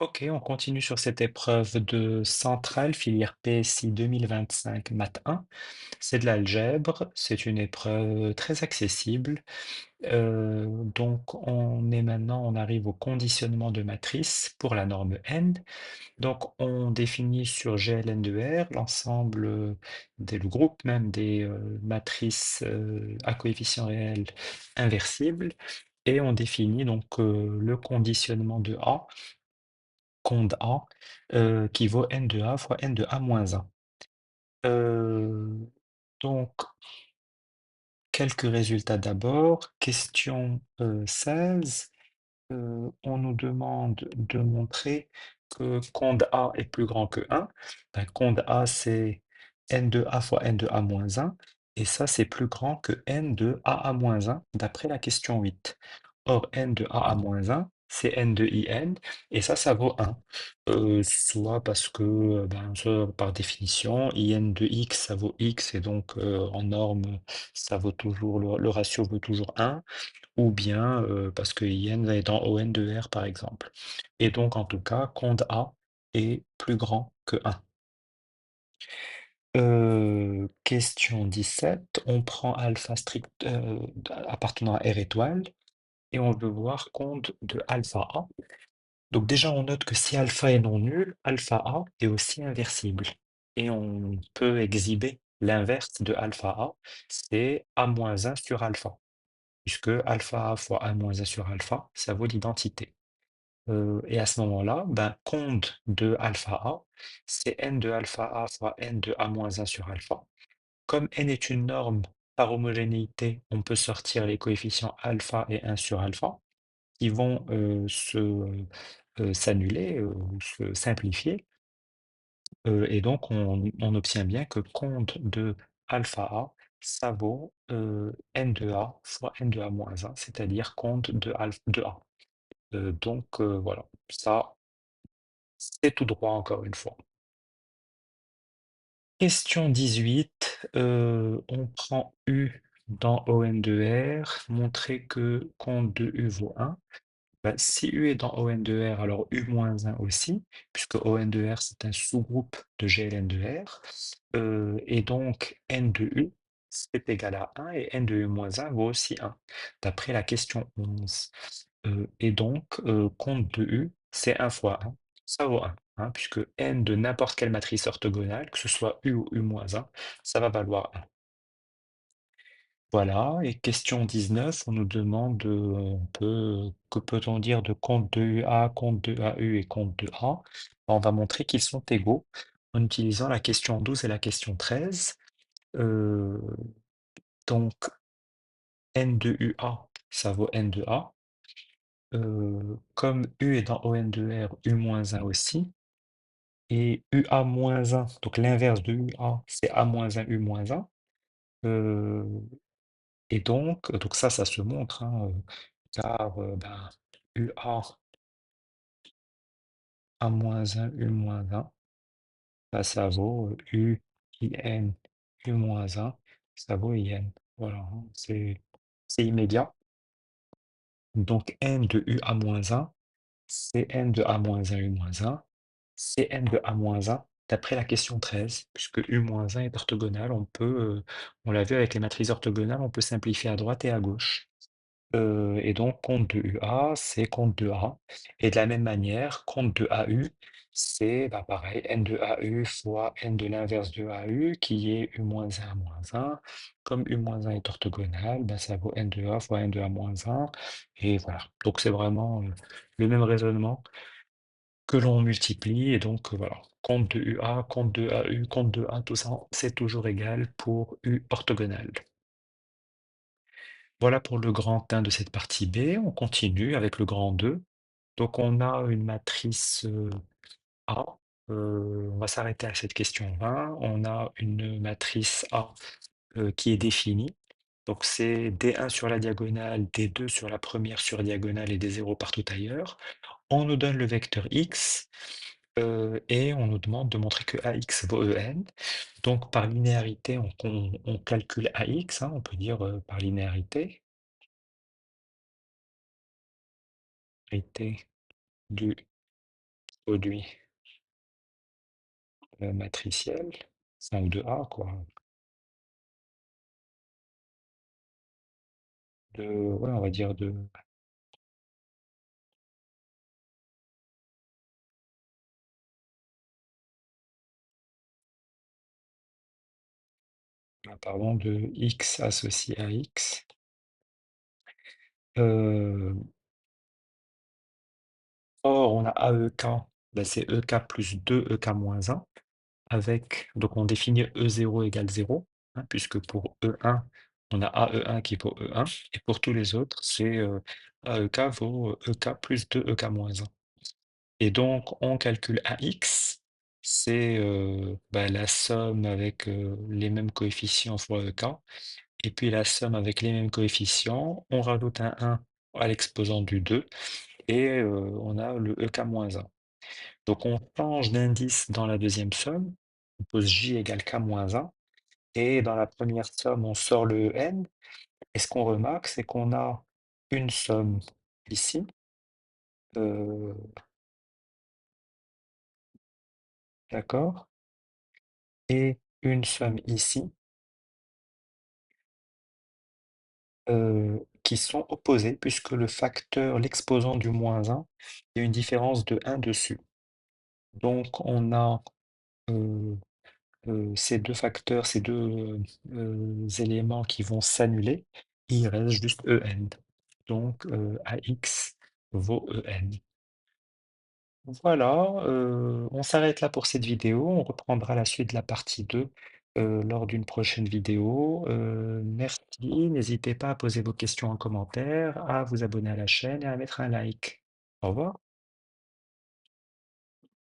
Ok, on continue sur cette épreuve de centrale, filière PSI 2025, Math 1. C'est de l'algèbre, c'est une épreuve très accessible. Donc on arrive au conditionnement de matrice pour la norme n. Donc on définit sur GLN de R l'ensemble, le groupe même des matrices à coefficients réels inversibles. Et on définit donc le conditionnement de A conde A, qui vaut n de A fois n de A moins 1. Donc, quelques résultats d'abord. Question 16. On nous demande de montrer que conde A est plus grand que 1. Ben, conde A, c'est n de A fois n de A moins 1. Et ça, c'est plus grand que n de A moins 1, d'après la question 8. Or, n de A moins 1, c'est n de IN, et ça vaut 1. Soit parce que, ben, ça, par définition, IN de X, ça vaut X, et donc en norme, ça vaut toujours, le ratio vaut toujours 1, ou bien parce que IN va être dans ON de R, par exemple. Et donc, en tout cas, conde A est plus grand que 1. Question 17, on prend alpha strict appartenant à R étoile, et on veut voir compte de alpha A. Donc déjà, on note que si alpha est non nul, alpha A est aussi inversible. Et on peut exhiber l'inverse de alpha A, c'est A-1 sur alpha, puisque alpha A fois A-1 sur alpha, ça vaut l'identité. Et à ce moment-là, ben, compte de alpha A, c'est n de alpha A fois n de A-1 sur alpha. Comme n est une norme par homogénéité, on peut sortir les coefficients alpha et 1 sur alpha qui vont s'annuler, ou se simplifier. Et donc, on obtient bien que compte de alpha A, ça vaut n de A fois n de A moins 1, c'est-à-dire compte de A. Donc, voilà, ça, c'est tout droit encore une fois. Question 18, on prend U dans ON de R, montrer que compte de U vaut 1. Bah, si U est dans ON de R, alors U-1 aussi, puisque ON de R, c'est un sous-groupe de GLN de R. Et donc, N de U, c'est égal à 1, et N de U-1 vaut aussi 1, d'après la question 11. Et donc, compte de U, c'est 1 fois 1, ça vaut 1, hein, puisque N de n'importe quelle matrice orthogonale, que ce soit U ou U-1, ça va valoir 1. Voilà, et question 19, on nous demande, que peut-on dire de compte de UA, compte de AU et compte de A? On va montrer qu'ils sont égaux en utilisant la question 12 et la question 13. Euh, donc, n de UA, ça vaut n de A. Comme U est dans ON de R, U-1 aussi. Et UA-1, donc l'inverse de UA, c'est A-1, U-1. Euh, Et donc ça se montre, hein, car ben, UA A-1, U-1, ben, ça vaut UIN U-1, ça vaut IN. Voilà, hein, c'est immédiat. Donc N de UA-1, c'est N de A-1 U-1, c'est N de A-1 d'après la question 13, puisque U-1 est orthogonal, on l'a vu avec les matrices orthogonales, on peut simplifier à droite et à gauche. Et donc compte de UA, c'est compte de A. Et de la même manière, compte de AU, c'est bah, pareil, n de AU fois n de l'inverse de AU, qui est U-1 à moins 1. Comme U-1 est orthogonal, ben, ça vaut n de A fois n de A moins 1. Et voilà. Donc c'est vraiment le même raisonnement que l'on multiplie. Et donc voilà. Compte de UA, compte de AU, compte de A, tout ça, c'est toujours égal pour U orthogonal. Voilà pour le grand 1 de cette partie B. On continue avec le grand 2. Donc on a une matrice A. On va s'arrêter à cette question 20. On a une matrice A qui est définie. Donc c'est D1 sur la diagonale, D2 sur la première sur diagonale et D0 partout ailleurs. On nous donne le vecteur X et on nous demande de montrer que AX vaut EN. Donc par linéarité, on calcule AX, hein, on peut dire par linéarité. Linéarité du produit matriciel, 5 de A, quoi. Ouais, on va dire pardon, de X associé à X. Euh, Or, on a AEK, ben, c'est EK plus 2 EK moins 1, donc on définit E0 égale 0, hein, puisque pour E1, on a AE1 qui vaut E1, et pour tous les autres, c'est AEK vaut EK plus 2 EK moins 1. Et donc, on calcule AX, c'est ben, la somme avec les mêmes coefficients fois EK, et puis la somme avec les mêmes coefficients, on rajoute un 1 à l'exposant du 2, et on a le EK moins 1. Donc on change d'indice dans la deuxième somme, on pose J égale K moins 1, et dans la première somme, on sort le EN, et ce qu'on remarque, c'est qu'on a une somme ici, euh, d'accord, et une somme ici, qui sont opposées, puisque le facteur, l'exposant du moins 1, il y a une différence de 1 dessus. Donc on a ces deux facteurs, ces deux éléments qui vont s'annuler, il reste juste EN. Donc AX vaut EN. Voilà, on s'arrête là pour cette vidéo. On reprendra la suite de la partie 2 lors d'une prochaine vidéo. Merci, n'hésitez pas à poser vos questions en commentaire, à vous abonner à la chaîne et à mettre un like. Au revoir.